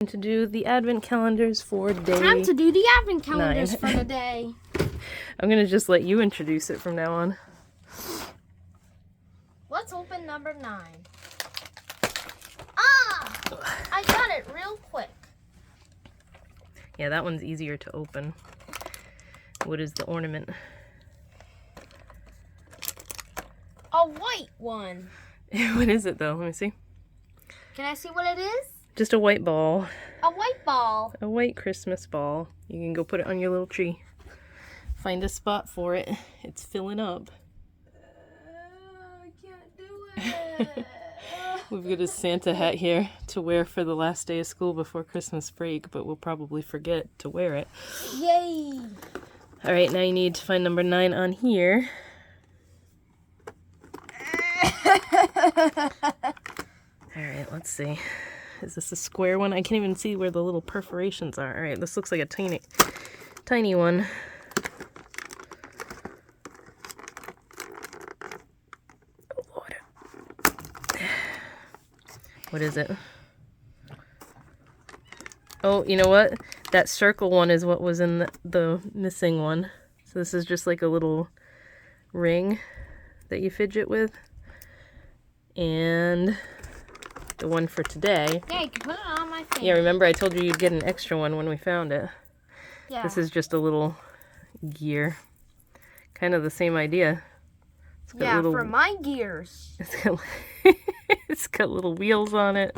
To do the advent calendars for day Time to do the advent calendars for the day. I'm gonna just let you introduce it from now on. Let's open number 9. Ah! I got it real quick. Yeah, that one's easier to open. What is the ornament? A white one. What is it though? Let me see. Can I see what it is? Just a white ball. A white ball. A white Christmas ball. You can go put it on your little tree. Find a spot for it. It's filling up. I can't do it. We've got a Santa hat here to wear for the last day of school before Christmas break, but we'll probably forget to wear it. Yay! All right, now you need to find number 9 on here. All right, let's see. Is this a square one? I can't even see where the little perforations are. All right, this looks like a tiny one. Oh, Lord. What is it? Oh, you know what? That circle one is what was in the missing one. So this is just like a little ring that you fidget with. And the one for today. Yeah, you can put it on my finger. Yeah, remember I told you you'd get an extra one when we found it. Yeah. This is just a little gear. Kind of the same idea. It's got little, for my gears. it's got little wheels on it.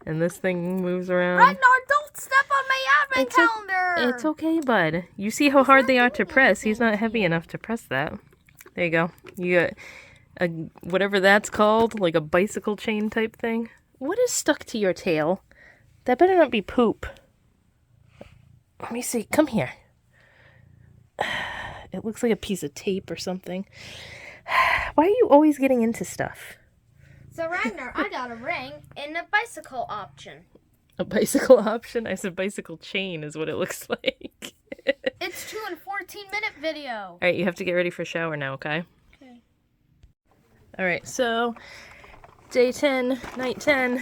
And this thing moves around. Ragnar, don't step on my advent calendar! It's okay, bud. You see how hard they are to press. He's not heavy enough to press that. There you go. You got whatever that's called, like a bicycle chain type thing. What is stuck to your tail? That better not be poop. Let me see. Come here. It looks like a piece of tape or something. Why are you always getting into stuff? So Ragnar, I got a ring and a bicycle option. A bicycle option? I said bicycle chain is what it looks like. It's 2 and 14-minute video. All right, you have to get ready for a shower now, okay? Okay. All right, so day 10, night 10.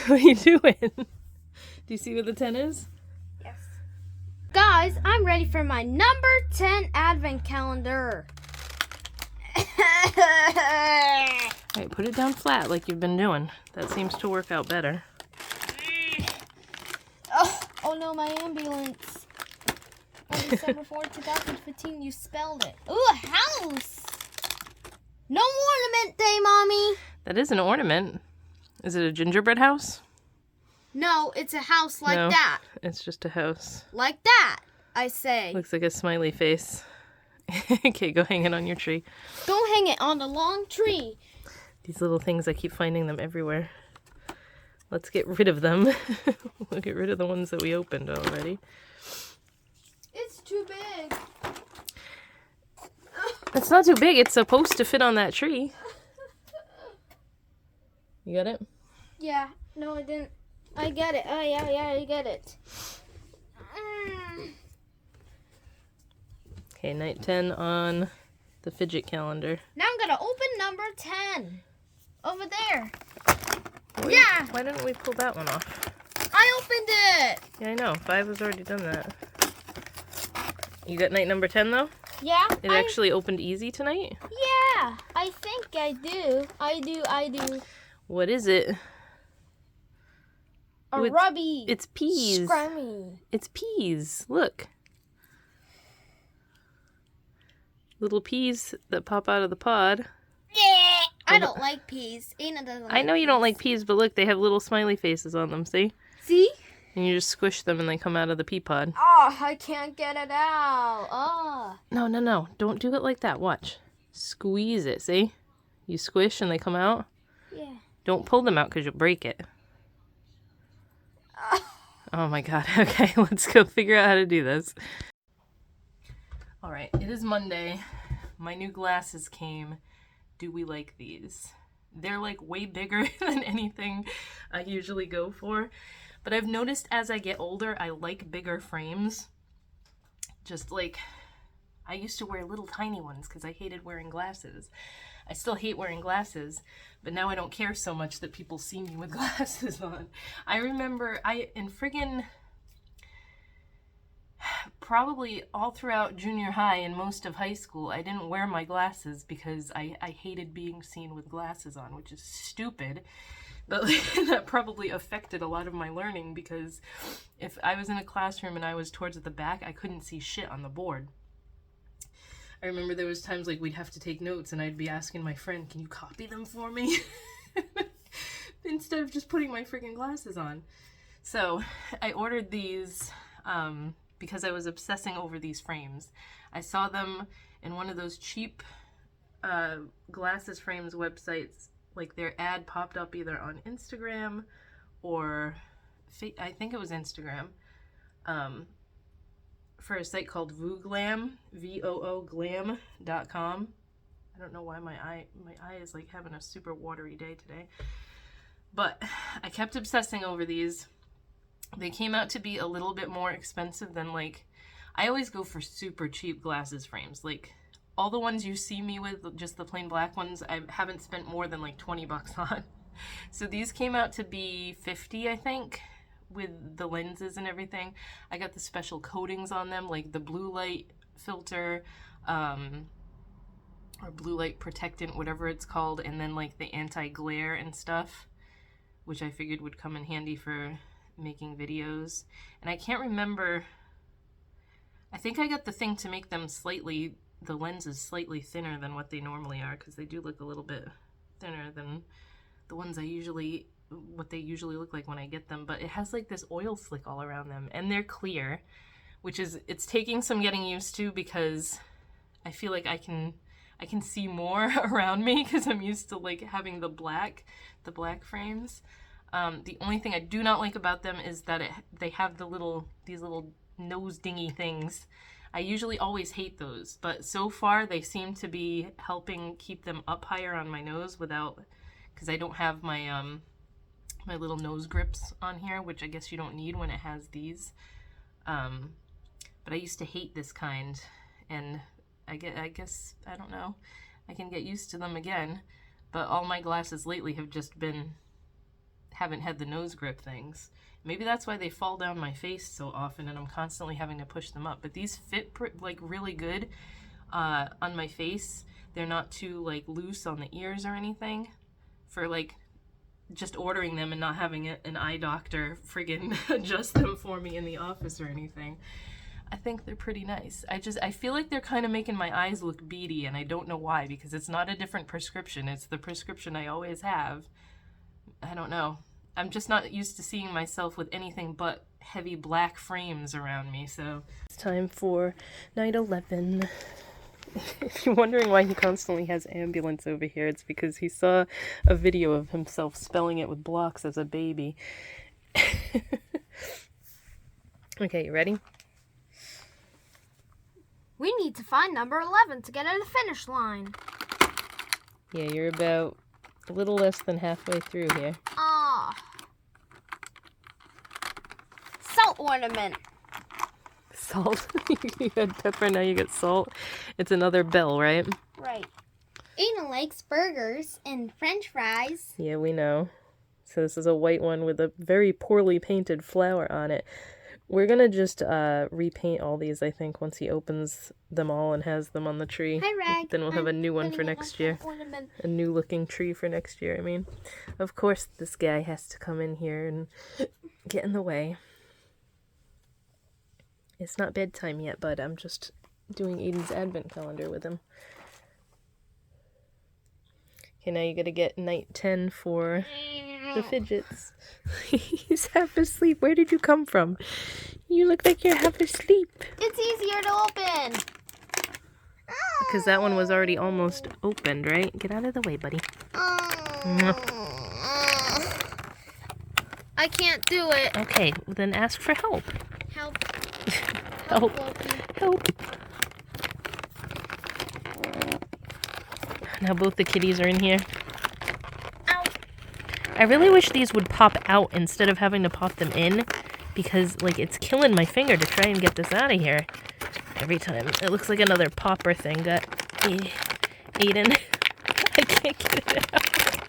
What are you doing? Do you see what the 10 is? Yes. Guys, I'm ready for my number 10 advent calendar. All right, put it down flat like you've been doing. That seems to work out better. Oh no, my ambulance. On December 4th, 2015, you spelled it. Ooh, a house. No ornament day, Mommy. That is an ornament. Is it a gingerbread house? No, it's a house like No, that. It's just a house. Like that, I say. Looks like a smiley face. Okay, go hang it on your tree. Go hang it on the long tree. These little things, I keep finding them everywhere. Let's get rid of them. We'll get rid of the ones that we opened already. It's too big. It's not too big. It's supposed to fit on that tree. You got it? Yeah. No, I didn't. I get it. Oh, yeah, I get it. Okay, night 10 on the fidget calendar. Now I'm going to open number 10. Over there. Wait, Yeah. Why didn't we pull that one off? I opened it. Yeah, I know. 5 has already done that. You got night number 10, though? Yeah. It actually opened easy tonight? Yeah. I think I do. I do. What is it? A It's- rubby. It's peas. Scrummy. It's peas. Look. Little peas that pop out of the pod. Yeah. I don't like peas. Ina doesn't like I know you don't peas. like peas, but look, they have little smiley faces on them, see? See? And you just squish them and they come out of the pea pod. Oh, I can't get it out. Oh. No. Don't do it like that. Watch. Squeeze it, see? You squish and they come out. Yeah. Don't pull them out because you'll break it. Oh my god. Okay, let's go figure out how to do this. Alright, it is Monday. My new glasses came. Do we like these? They're like way bigger than anything I usually go for. But I've noticed as I get older, I like bigger frames. just like, I used to wear little tiny ones because I hated wearing glasses. I still hate wearing glasses, but now I don't care so much that people see me with glasses on. I remember in friggin' probably all throughout junior high and most of high school, I didn't wear my glasses because I hated being seen with glasses on, which is stupid. But that probably affected a lot of my learning, because if I was in a classroom and I was towards the back, I couldn't see shit on the board. I remember there was times like we'd have to take notes and I'd be asking my friend, can you copy them for me? Instead of just putting my freaking glasses on. So I ordered these because I was obsessing over these frames. I saw them in one of those cheap glasses frames websites. Like their ad popped up either on Instagram or I think it was Instagram, for a site called VooGlam, VOOGlam.com. I don't know why my eye is like having a super watery day today. But I kept obsessing over these. They came out to be a little bit more expensive than, like, I always go for super cheap glasses frames. Like, all the ones you see me with, just the plain black ones, I haven't spent more than like $20 on. So these came out to be $50, I think, with the lenses and everything. I got the special coatings on them, like the blue light filter, or blue light protectant, whatever it's called, and then like the anti-glare and stuff, which I figured would come in handy for making videos. And I can't remember, I think I got the thing to make them slightly, the lens is slightly thinner than what they normally are, because they do look a little bit thinner than the ones what they usually look like when I get them. But it has like this oil slick all around them, and they're clear, which is, it's taking some getting used to, because I feel like I can see more around me because I'm used to like having the black frames. The only thing I do not like about them is that they have these little nose dingy things. I usually always hate those, but so far they seem to be helping keep them up higher on my nose without, because I don't have my my little nose grips on here, which I guess you don't need when it has these. But I used to hate this kind, and I guess I don't know, I can get used to them again. But all my glasses lately have just haven't had the nose grip things. Maybe that's why they fall down my face so often and I'm constantly having to push them up. But these fit like really good on my face. They're not too like loose on the ears or anything, for like just ordering them and not having an eye doctor friggin' adjust them for me in the office or anything. I think they're pretty nice. I feel like they're kind of making my eyes look beady, and I don't know why, because it's not a different prescription. It's the prescription I always have. I don't know. I'm just not used to seeing myself with anything but heavy black frames around me, so. It's time for night 11. If you're wondering why he constantly has ambulance over here, it's because he saw a video of himself spelling it with blocks as a baby. Okay, you ready? We need to find number 11 to get to the finish line. Yeah, you're about a little less than halfway through here. Salt ornament. Salt? You had pepper, now you get salt. It's another bell, right? Right. Aiden likes burgers and french fries. Yeah, we know. So this is a white one with a very poorly painted flower on it. We're gonna just repaint all these, I think, once he opens them all and has them on the tree. Hi, Rag. Then we'll have a new one for next year. A new looking tree for next year, I mean. Of course this guy has to come in here and get in the way. It's not bedtime yet, but I'm just doing Aiden's advent calendar with him. Okay, now you gotta get night 10 for the fidgets. He's half asleep. Where did you come from? You look like you're half asleep. It's easier to open. Because that one was already almost opened, right? Get out of the way, buddy. I can't do it. Okay, then ask for help. Help. Help. Help. Now both the kitties are in here. Ow. I really wish these would pop out instead of having to pop them in, because like it's killing my finger to try and get this out of here. every time. It looks like another popper thing got eaten. I can't get it out.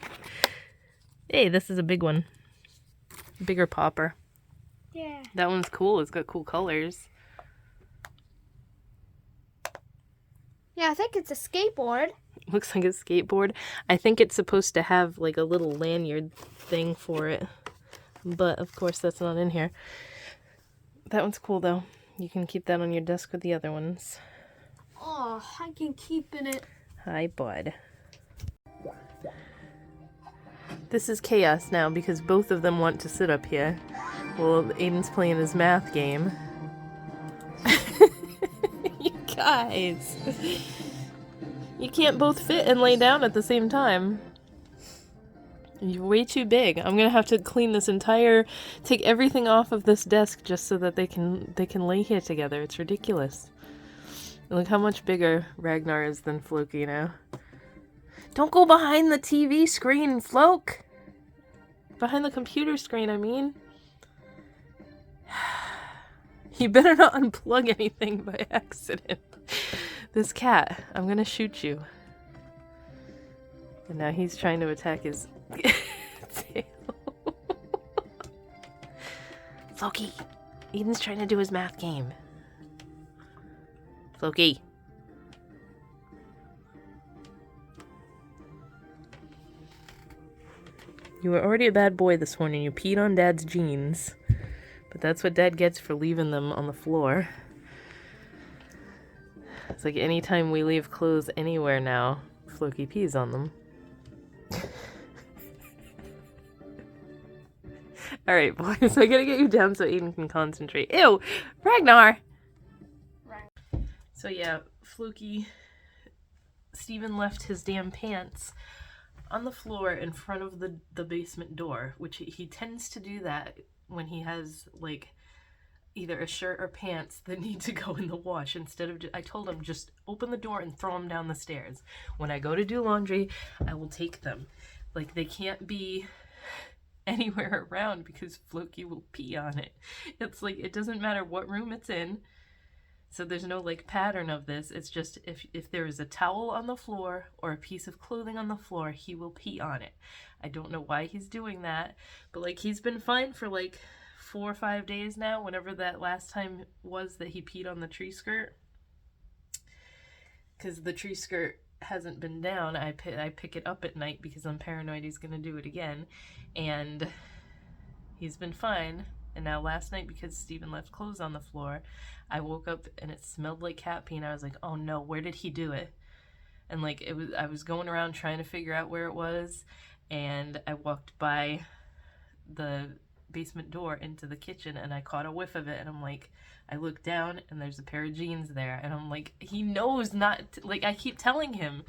Hey, this is a big one. Bigger popper. Yeah. That one's cool. It's got cool colors. Yeah, I think it's a skateboard. Looks like a skateboard. I think it's supposed to have like a little lanyard thing for it. But of course that's not in here. That one's cool though. You can keep that on your desk with the other ones. Oh, I can keep in it. Hi, bud. This is chaos now because both of them want to sit up here. Well, Aiden's playing his math game. You guys. You can't both fit and lay down at the same time. You're way too big. I'm gonna have to clean this take everything off of this desk just so that they can lay here together. It's ridiculous. Look how much bigger Ragnar is than Floki now. Don't go behind the TV screen, Floke! Behind the computer screen, I mean. You better not unplug anything by accident. This cat, I'm gonna shoot you. And now he's trying to attack his tail. Floki, Eden's trying to do his math game. Floki. You were already a bad boy this morning. You peed on Dad's jeans. But that's what Dad gets for leaving them on the floor. It's like anytime we leave clothes anywhere now, Floki pees on them. Alright, boys, I gotta get you down so Aiden can concentrate. Ew! Ragnar! So yeah, Floki, Steven left his damn pants on the floor in front of the basement door, which he tends to do that when he has, like, either a shirt or pants that need to go in the wash. Instead of, I told him, just open the door and throw them down the stairs. When I go to do laundry, I will take them. Like, they can't be anywhere around because Floki will pee on it. It's like, it doesn't matter what room it's in. So there's no, like, pattern of this. It's just if there is a towel on the floor or a piece of clothing on the floor, he will pee on it. I don't know why he's doing that, but, like, he's been fine for, like, 4 or 5 days now, whenever that last time was that he peed on the tree skirt. Because the tree skirt hasn't been down. I pick it up at night because I'm paranoid he's going to do it again. And he's been fine. And now last night, because Steven left clothes on the floor, I woke up and it smelled like cat pee, and I was like, oh no, where did he do it? And, like, I was going around trying to figure out where it was, and I walked by the basement door into the kitchen and I caught a whiff of it, and I'm like, I look down and there's a pair of jeans there, and I'm like, he knows not to, like, I keep telling him,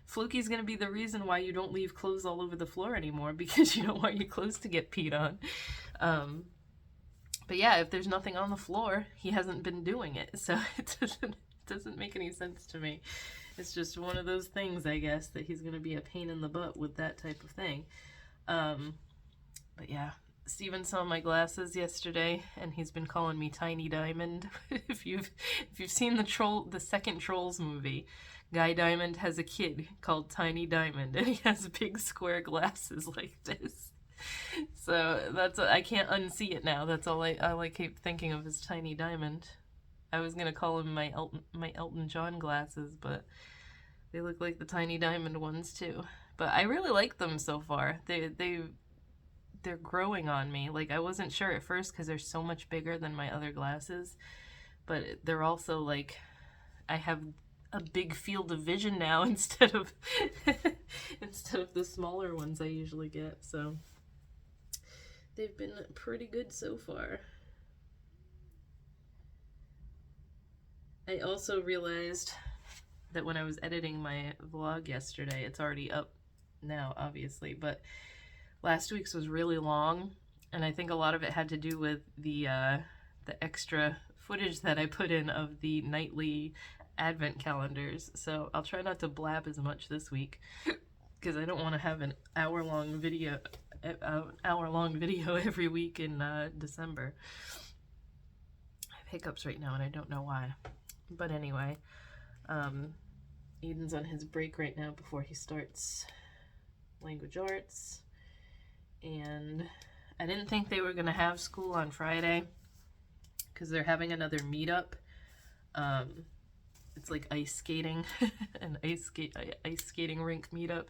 Floki's gonna be the reason why you don't leave clothes all over the floor anymore, because you don't want your clothes to get peed on. But yeah, if there's nothing on the floor, he hasn't been doing it, so it doesn't make any sense to me. It's just one of those things, I guess, that he's gonna be a pain in the butt with that type of thing. But yeah, Steven saw my glasses yesterday, and he's been calling me Tiny Diamond. If you've seen the second Trolls movie, Guy Diamond has a kid called Tiny Diamond, and he has big square glasses like this. So I can't unsee it now. That's all I keep thinking of is Tiny Diamond. I was gonna call him my Elton John glasses, but they look like the Tiny Diamond ones too. But I really like them so far. They're growing on me. Like, I wasn't sure at first because they're so much bigger than my other glasses, but they're also, like, I have a big field of vision now instead of the smaller ones I usually get. So they've been pretty good so far. I also realized that when I was editing my vlog yesterday, it's already up now, obviously, but last week's was really long, and I think a lot of it had to do with the extra footage that I put in of the nightly advent calendars. So I'll try not to blab as much this week, because I don't want to have an hour-long video every week in December. I have hiccups right now, and I don't know why. But anyway, Aiden's on his break right now before he starts language arts. And I didn't think they were going to have school on Friday because they're having another meetup. It's like ice skating, an ice skating rink meetup.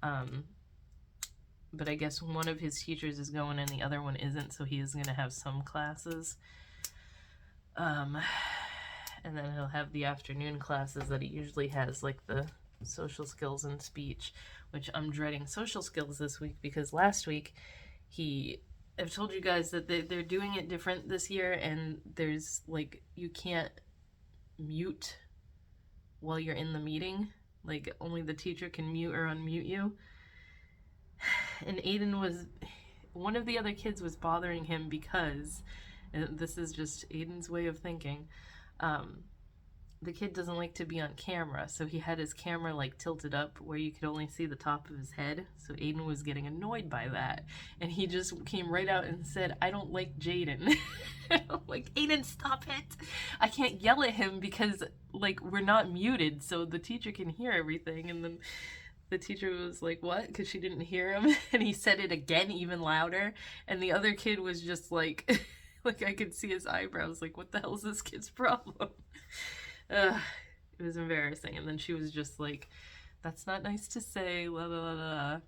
But I guess one of his teachers is going and the other one isn't, so he is going to have some classes. And then he'll have the afternoon classes that he usually has, like the social skills and speech, which I'm dreading social skills this week because last week I've told you guys that they're doing it different this year, and there's like, you can't mute while you're in the meeting. Like, only the teacher can mute or unmute you. And one of the other kids was bothering him because, and this is just Aiden's way of thinking, the kid doesn't like to be on camera, so he had his camera like tilted up where you could only see the top of his head. So Aiden was getting annoyed by that, and he just came right out and said, "I don't like Jaden." I'm like, Aiden, stop it! I can't yell at him because like we're not muted, so the teacher can hear everything. And then the teacher was like, "What?" Because she didn't hear him, and he said it again, even louder. And the other kid was just like, like I could see his eyebrows. Like, what the hell is this kid's problem? It was embarrassing. And then she was just like, "That's not nice to say, la la la la."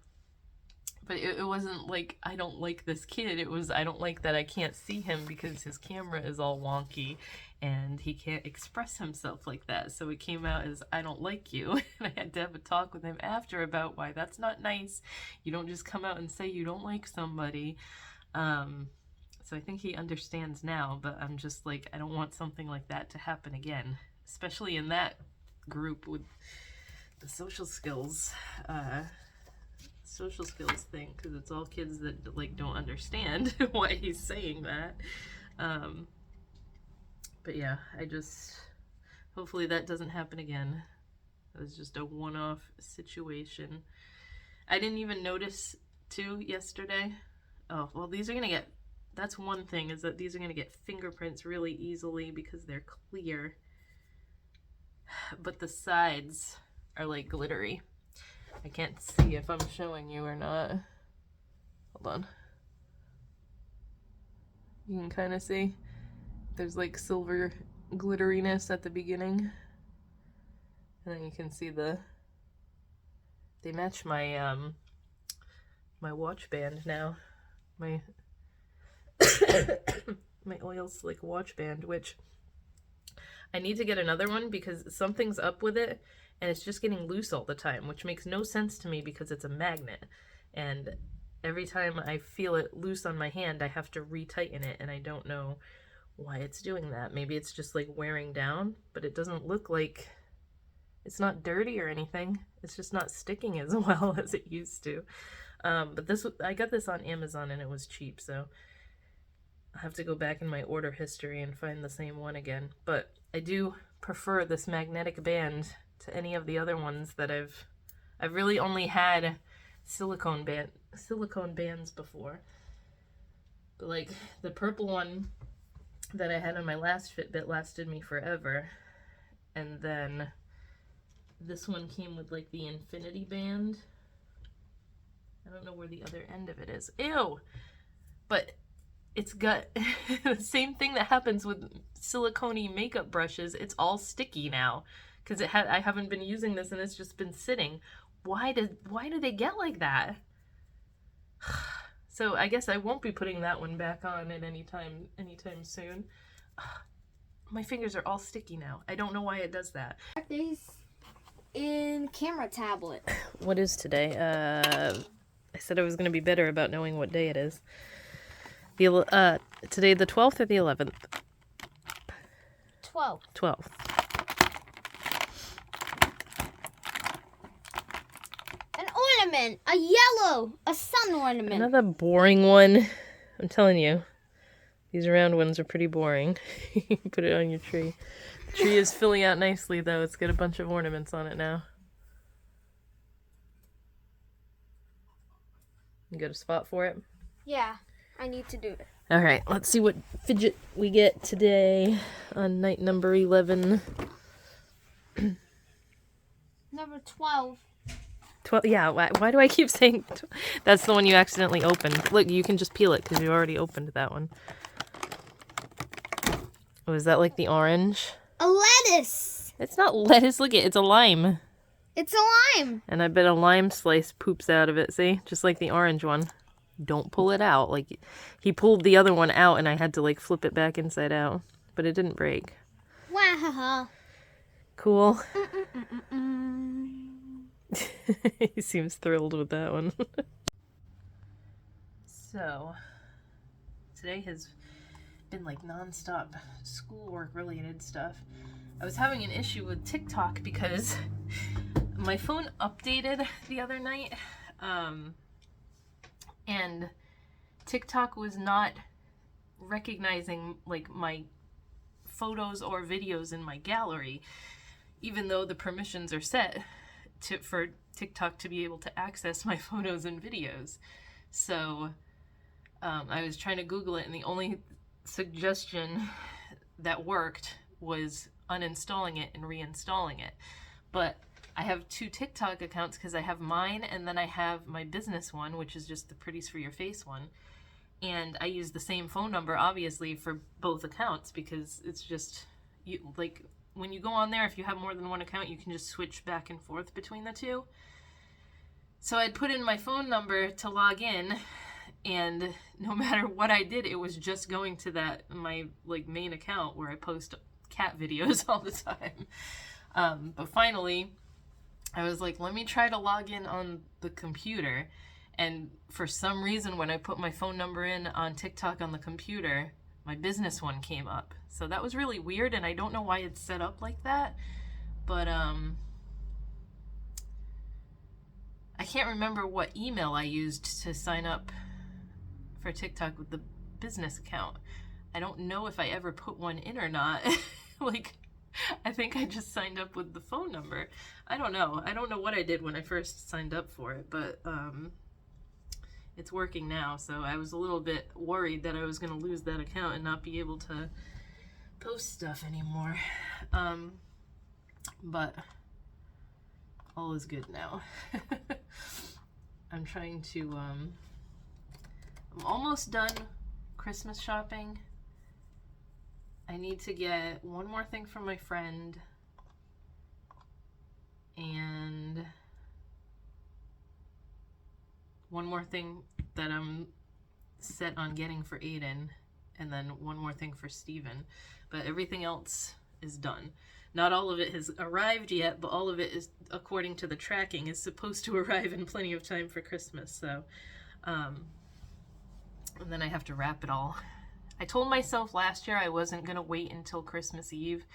But it wasn't like, I don't like this kid. It was, I don't like that I can't see him because his camera is all wonky and he can't express himself like that. So it came out as, "I don't like you." And I had to have a talk with him after about why that's not nice. You don't just come out and say you don't like somebody. So I think he understands now, but I'm just like, I don't want something like that to happen again, especially in that group with the social skills thing, because it's all kids that like don't understand why he's saying that. But yeah, hopefully that doesn't happen again. It was just a one-off situation. I didn't even notice too yesterday. Oh, well, these are gonna get, that's one thing, is that these are gonna get fingerprints really easily because they're clear. But the sides are like glittery. I can't see if I'm showing you or not. Hold on. You can kind of see there's like silver glitteriness at the beginning. And then you can see they match my my watch band now. My my oil slick watch band, which I need to get another one because something's up with it and it's just getting loose all the time, which makes no sense to me because it's a magnet. And every time I feel it loose on my hand, I have to retighten it, and I don't know why it's doing that. Maybe it's just like wearing down, but it doesn't look like, it's not dirty or anything. It's just not sticking as well as it used to. But I got this on Amazon and it was cheap, so I have to go back in my order history and find the same one again. But I do prefer this magnetic band to any of the other ones that I've really only had silicone bands before. But like the purple one that I had on my last Fitbit lasted me forever. And then this one came with like the infinity band. I don't know where the other end of it is. Ew! But it's got the same thing that happens with silicone makeup brushes. It's all sticky now because I haven't been using this and it's just been sitting. Why do they get like that? So I guess I won't be putting that one back on at anytime soon. My fingers are all sticky now. I don't know why it does that. Birthdays in camera tablet. What is today? I said I was going to be better about knowing what day it is. Today the 12th or the 11th? 12th. An ornament, a sun ornament. Another boring one. I'm telling you, these round ones are pretty boring. You can put it on your tree. The tree is filling out nicely though. It's got a bunch of ornaments on it now. You got a spot for it? Yeah, I need to do it. All right, let's see what fidget we get today on night number 11. Number 12. 12. Yeah, why do I keep saying that's the one you accidentally opened? Look, you can just peel it because you already opened that one. Oh, is that like the orange? A lettuce. It's not lettuce. Look it's a lime. It's a lime. And I bet a lime slice poops out of it, see? Just like the orange one. Don't pull it out. Like, he pulled the other one out and I had to, like, flip it back inside out. But it didn't break. Wow. Cool. He seems thrilled with that one. So, today has been, like, non-stop schoolwork related stuff. I was having an issue with TikTok because my phone updated the other night, and TikTok was not recognizing like my photos or videos in my gallery, even though the permissions are set for TikTok to be able to access my photos and videos. So I was trying to Google it, and the only suggestion that worked was uninstalling it and reinstalling it. But I have 2 TikTok accounts because I have mine and then I have my business one, which is just the Pretties for Your Face one. And I use the same phone number, obviously, for both accounts because it's just, like, when you go on there, if you have more than one account, you can just switch back and forth between the 2. So I'd put in my phone number to log in, and no matter what I did, it was just going to my, like, main account where I post cat videos all the time. But finally, I was like, let me try to log in on the computer. And for some reason, when I put my phone number in on TikTok on the computer, my business one came up. So that was really weird, and I don't know why it's set up like that. But I can't remember what email I used to sign up for TikTok with the business account. I don't know if I ever put one in or not. Like, I think I just signed up with the phone number. I don't know. I don't know what I did when I first signed up for it, but it's working now. So I was a little bit worried that I was going to lose that account and not be able to post stuff anymore. But all is good now. I'm trying to, I'm almost done Christmas shopping. I need to get one more thing from my friend and one more thing that I'm set on getting for Aiden, and then one more thing for Steven. But everything else is done. Not all of it has arrived yet, but all of it is, according to the tracking, is supposed to arrive in plenty of time for Christmas. So, and then I have to wrap it all. I told myself last year I wasn't going to wait until Christmas Eve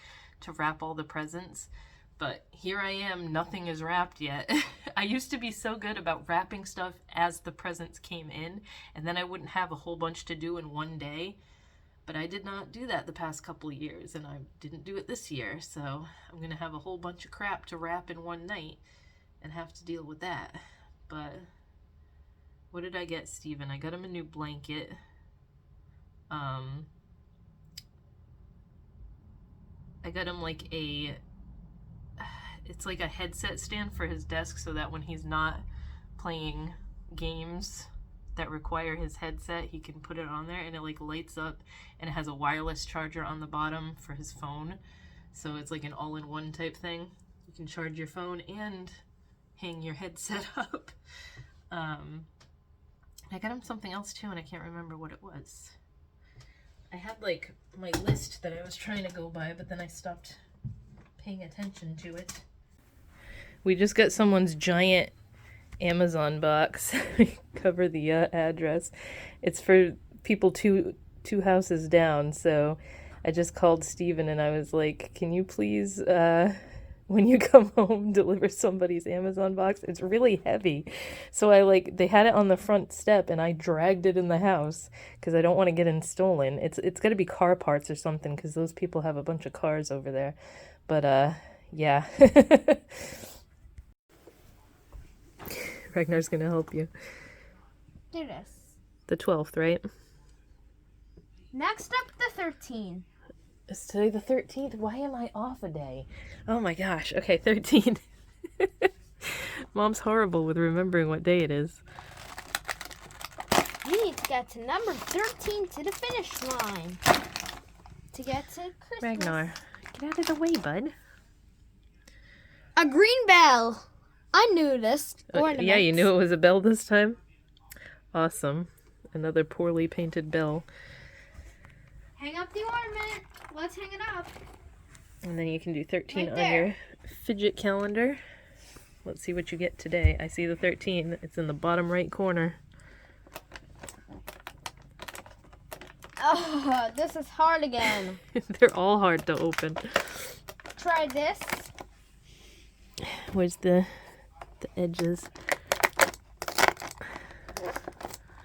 to wrap all the presents, but here I am, nothing is wrapped yet. I used to be so good about wrapping stuff as the presents came in, and then I wouldn't have a whole bunch to do in one day, but I did not do that the past couple of years, and I didn't do it this year, so I'm going to have a whole bunch of crap to wrap in one night and have to deal with that. But what did I get Steven? I got him a new blanket. I got him like it's like a headset stand for his desk so that when he's not playing games that require his headset, he can put it on there and it like lights up, and it has a wireless charger on the bottom for his phone. So it's like an all-in-one type thing. You can charge your phone and hang your headset up. I got him something else too, and I can't remember what it was. I had like my list that I was trying to go by, but then I stopped paying attention to it. We just got someone's giant Amazon box. Cover the address. It's for people two houses down, so I just called Steven and I was like, can you please, when you come home, deliver somebody's Amazon box? It's really heavy. So they had it on the front step and I dragged it in the house because I don't want to get it stolen. It's got to be car parts or something because those people have a bunch of cars over there. But, yeah. Ragnar's going to help you. Do this. The 12th, right? Next up, the 13. Is today the 13th? Why am I off a day? Oh my gosh. Okay, 13. Mom's horrible with remembering what day it is. You need to get to number 13 to the finish line. To get to Christmas. Ragnar, get out of the way, bud. A green bell. I knew this. Yeah, you knew it was a bell this time? Awesome. Another poorly painted bell. Hang up the ornament. Let's hang it up. And then you can do 13 Right on there. your fidget calendar. Let's see what you get today. I see the 13. It's in the bottom right corner. Oh, this is hard again. They're all hard to open. Try this. Where's the edges?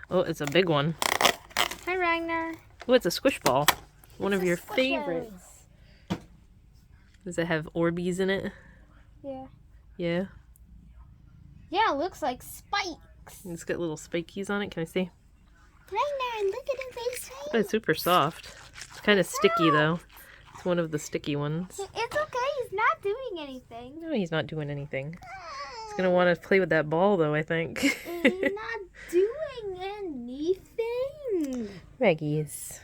Oh, it's a big one. Hi, Ragnar. Oh, it's a squish ball. One of It's a your Squishers. favorites. Does it have Orbeez in it? Yeah. Yeah. Yeah, it looks like spikes. It's got little spikies on it. Can I see? Ragnar, look at his face. Oh, it's super soft. It's kind of sticky, though. It's one of the sticky ones. It's okay. He's not doing anything. No, he's not doing anything. He's going to want to play with that ball, though, I think. He's not doing anything. Reggies.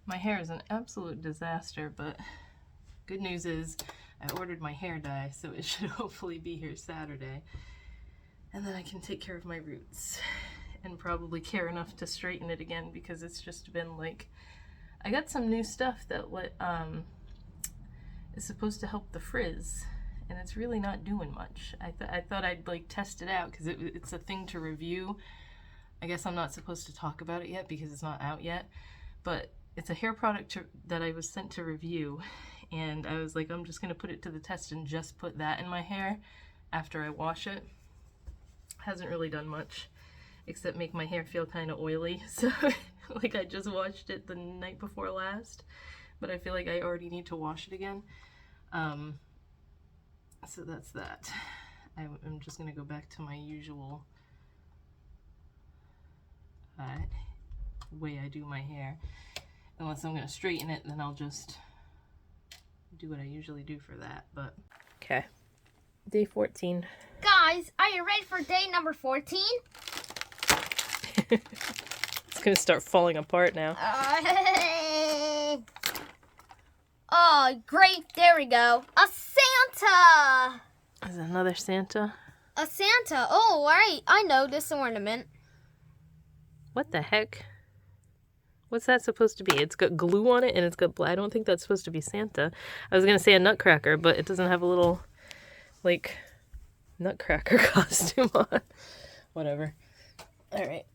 My hair is an absolute disaster, but good news is I ordered my hair dye, so it should hopefully be here Saturday. And then I can take care of my roots and probably care enough to straighten it again, because it's just been like, I got some new stuff that is supposed to help the frizz, and it's really not doing much. I thought I'd like test it out because it's a thing to review. I guess I'm not supposed to talk about it yet because it's not out yet, but it's a hair product that I was sent to review, and I was like, I'm just gonna put it to the test and just put that in my hair after I wash it. Hasn't really done much except make my hair feel kind of oily. So like I just washed it the night before last, but I feel like I already need to wash it again. So that's that. I'm just gonna go back to my usual way I do my hair. Unless I'm gonna straighten it, then I'll just do what I usually do for that. But okay, day 14. Guys, are you ready for day number 14? It's gonna start falling apart now. Oh, great. There we go. A Santa. Is it another Santa? A Santa. Oh, right. I know this ornament. What the heck? What's that supposed to be? It's got glue on it and it's got I don't think that's supposed to be Santa. I was gonna say a nutcracker, but it doesn't have a little, like, nutcracker costume on. Whatever. Alright.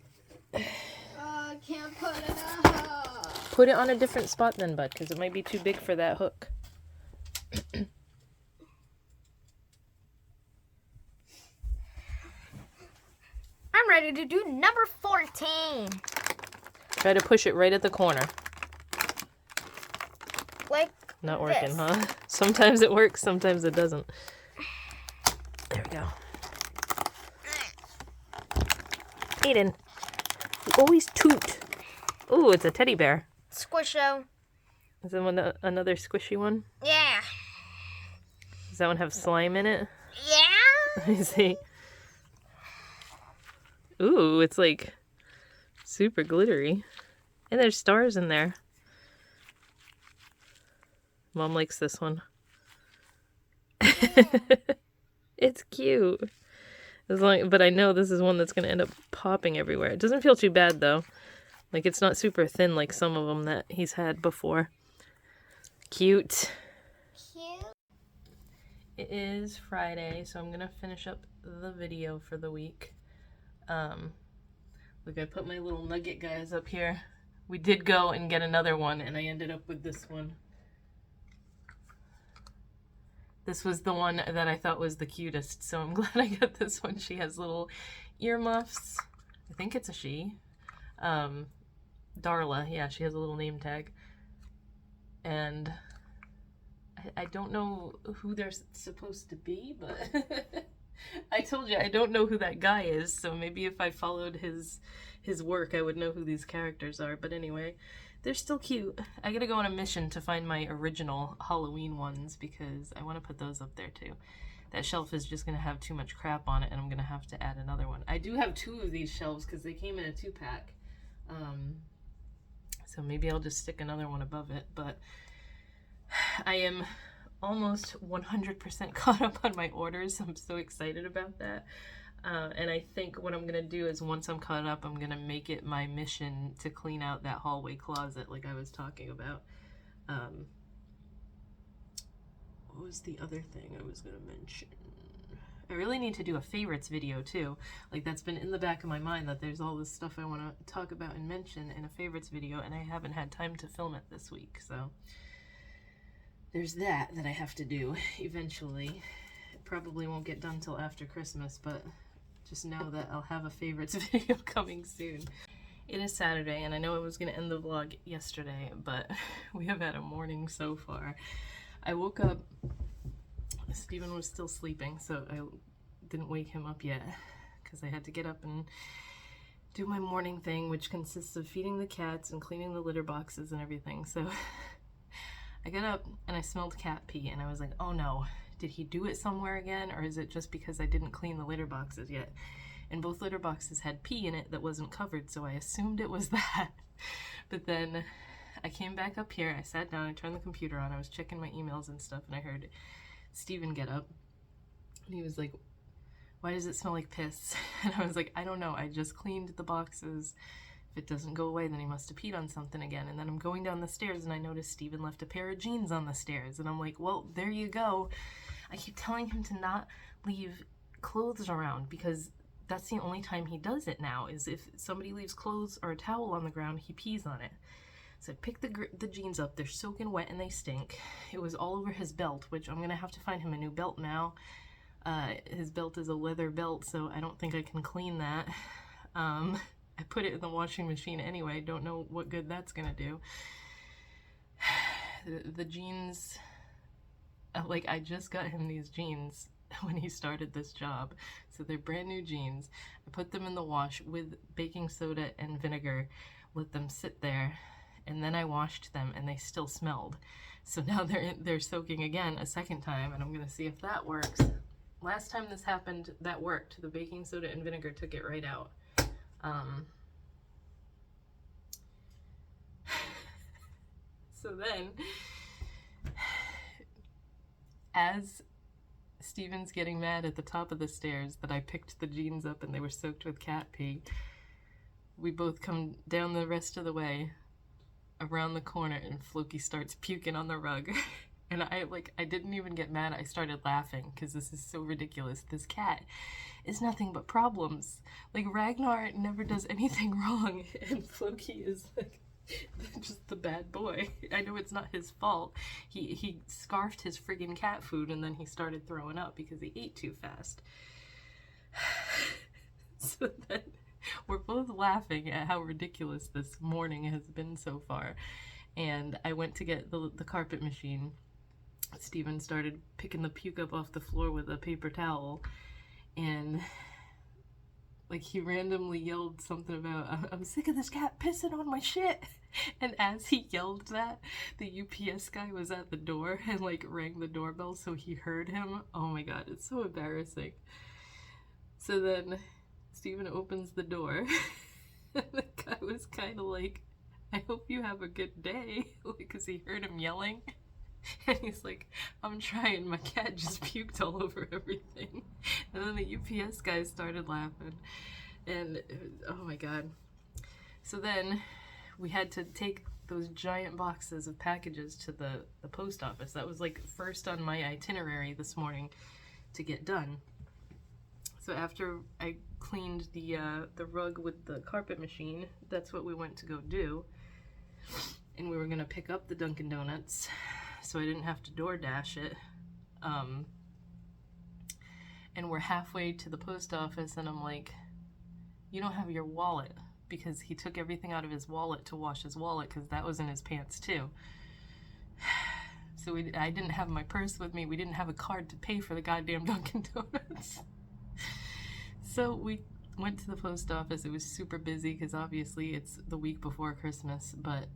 I can't put it up. Put it on a different spot then, bud, because it might be too big for that hook. I'm ready to do number 14. Try to push it right at the corner. Like Not working, this. huh? Sometimes it works, sometimes it doesn't. There we go. Aiden, you always toot. Ooh, it's a teddy bear. Squisho. Is that one another squishy one? Yeah. Does that one have slime in it? Yeah? Let me see. Ooh, it's like super glittery. And there's stars in there. Mom likes this one. It's cute. But I know this is one that's going to end up popping everywhere. It doesn't feel too bad, though. Like, it's not super thin like some of them that he's had before. Cute. Cute. It is Friday, so I'm going to finish up the video for the week. Look, I put my little nugget guys up here. We did go and get another one, and I ended up with this one. This was the one that I thought was the cutest, so I'm glad I got this one. She has little earmuffs. I think it's a she. Darla, yeah, she has a little name tag. And I don't know who they're supposed to be, but I told you I don't know who that guy is, so maybe if I followed his work, I would know who these characters are. But anyway, they're still cute. I gotta go on a mission to find my original Halloween ones because I want to put those up there too. That shelf is just gonna have too much crap on it, and I'm gonna have to add another one. I do have 2 of these shelves because they came in a 2-pack. So maybe I'll just stick another one above it, but I am almost 100% caught up on my orders. I'm so excited about that. And I think what I'm going to do is once I'm caught up, I'm going to make it my mission to clean out that hallway closet like I was talking about. What was the other thing I was going to mention? I really need to do a favorites video too. Like that's been in the back of my mind that there's all this stuff I want to talk about and mention in a favorites video, and I haven't had time to film it this week. So there's that I have to do eventually. It probably won't get done till after Christmas, but just know that I'll have a favorites video coming soon. It is Saturday, and I know I was going to end the vlog yesterday, but we have had a morning so far. I woke up, Steven was still sleeping, so I didn't wake him up yet because I had to get up and do my morning thing, which consists of feeding the cats and cleaning the litter boxes and everything. So I got up and I smelled cat pee, and I was like, oh no, did he do it somewhere again, or is it just because I didn't clean the litter boxes yet? And both litter boxes had pee in it that wasn't covered, so I assumed it was that. But then I came back up here, I sat down, I turned the computer on, I was checking my emails and stuff, and I heard Steven get up, and he was like, why does it smell like piss? And I was like, I don't know, I just cleaned the boxes. If it doesn't go away, then he must have peed on something again. And then I'm going down the stairs, and I noticed Steven left a pair of jeans on the stairs, and I'm like, well, there you go. I keep telling him to not leave clothes around because that's the only time he does it now, is if somebody leaves clothes or a towel on the ground, he pees on it. So I picked the jeans up. They're soaking wet and they stink. It was all over his belt, which I'm going to have to find him a new belt now. His belt is a leather belt, so I don't think I can clean that. I put it in the washing machine anyway. Don't know what good that's going to do. The jeans, like I just got him these jeans when he started this job. So they're brand new jeans. I put them in the wash with baking soda and vinegar, let them sit there. And then I washed them, and they still smelled. So now they're soaking again a second time, and I'm going to see if that works. Last time this happened, that worked. The baking soda and vinegar took it right out. So then, as Steven's getting mad at the top of the stairs that I picked the jeans up and they were soaked with cat pee, we both come down the rest of the way around the corner, and Floki starts puking on the rug. And I didn't even get mad. I started laughing because this is so ridiculous. This cat is nothing but problems. Like, Ragnar never does anything wrong, and Floki is like just the bad boy. I know it's not his fault. He scarfed his friggin' cat food, and then he started throwing up because he ate too fast. So then we're both laughing at how ridiculous this morning has been so far. And I went to get the carpet machine. Steven started picking the puke up off the floor with a paper towel, and like he randomly yelled something about, I'm sick of this cat pissing on my shit. And as he yelled that, the UPS guy was at the door and like rang the doorbell, so he heard him. Oh my god, it's so embarrassing. So then Steven opens the door, and the guy was kind of like, I hope you have a good day, because he heard him yelling. And he's like, I'm trying, my cat just puked all over everything. And then the UPS guy started laughing. And, oh my god. So then we had to take those giant boxes of packages to the post office. That was like first on my itinerary this morning to get done. So after I cleaned the rug with the carpet machine, that's what we went to go do. And we were gonna pick up the Dunkin' Donuts, so I didn't have to DoorDash it. And we're halfway to the post office, and I'm like, you don't have your wallet, because he took everything out of his wallet to wash his wallet, because that was in his pants too. So I didn't have my purse with me. We didn't have a card to pay for the goddamn Dunkin' Donuts. So we went to the post office. It was super busy because obviously it's the week before Christmas, but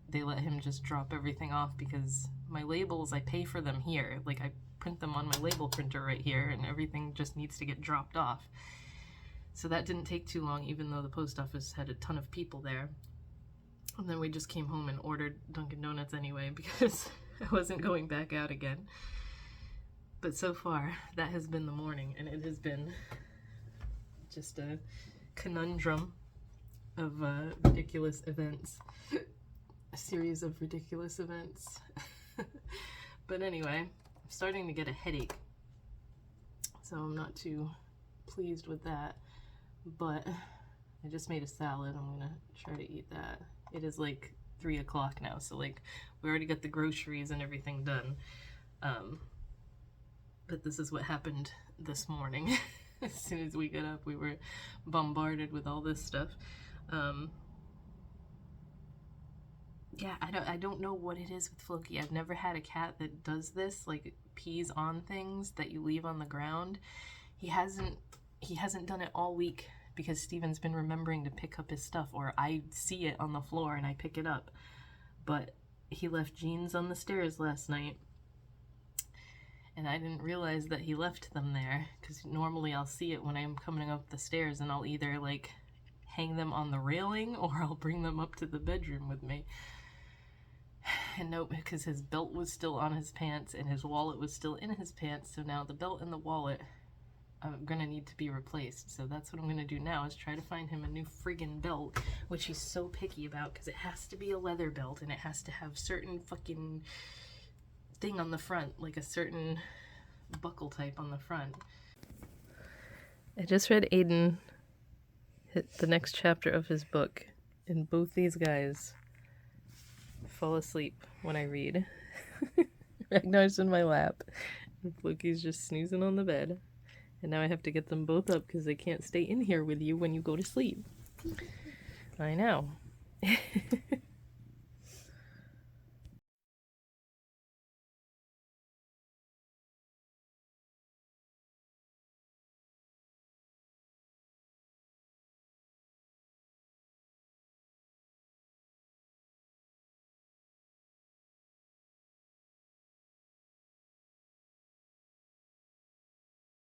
they let him just drop everything off because my labels, I pay for them here. Like, I print them on my label printer right here, and everything just needs to get dropped off. So that didn't take too long, even though the post office had a ton of people there. And then we just came home and ordered Dunkin' Donuts anyway because I wasn't going back out again. But so far, that has been the morning, and it has been just a conundrum of ridiculous events. A series of ridiculous events. But anyway, I'm starting to get a headache, so I'm not too pleased with that. But I just made a salad. I'm gonna try to eat that. It is like 3 o'clock now, so like we already got the groceries and everything done. But this is what happened this morning. As soon as we got up, we were bombarded with all this stuff. Yeah, I don't know what it is with Floki. I've never had a cat that does this, like pees on things that you leave on the ground. He hasn't done it all week because Steven's been remembering to pick up his stuff, or I see it on the floor and I pick it up. But he left jeans on the stairs last night, and I didn't realize that he left them there because normally I'll see it when I'm coming up the stairs, and I'll either like hang them on the railing or I'll bring them up to the bedroom with me. And nope, because his belt was still on his pants and his wallet was still in his pants, so now the belt and the wallet are gonna need to be replaced. So that's what I'm gonna do now, is try to find him a new friggin' belt, which he's so picky about because it has to be a leather belt and it has to have certain fucking thing on the front, like a certain buckle type on the front. I just read Aiden hit the next chapter of his book, and both these guys fall asleep when I read. Ragnar's in my lap, and Floki's just snoozing on the bed. And now I have to get them both up because they can't stay in here with you when you go to sleep. I know.